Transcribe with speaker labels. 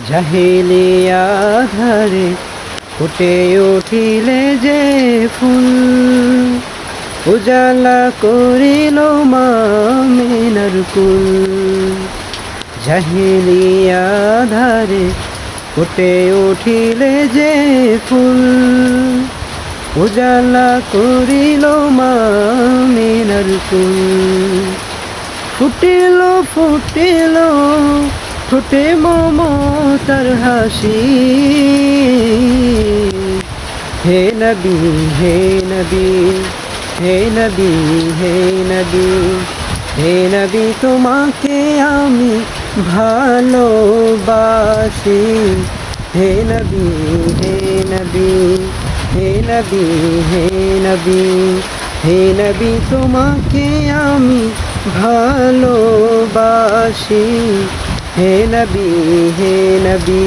Speaker 1: জাহেলিয়া ধারে ফুটে উঠিলে যে ফুল, উজালা করিল মামিনার কুল। জাহেলিয়া ধারে ফুটে উঠিলে যে ফুল, উজালা করিল মামিনার কুল। ফুটিল ফুটিল ফুটে মমতার হাসি, হে নবী হে নবী হে নবী হে নবী হে নবী, তোমাকে আমি ভালোবাসি। হে নবী হে নবী হে নবী হে নবী হে নবী, তোমাকে আমি ভালোবাসি। হে নবী হে নবী।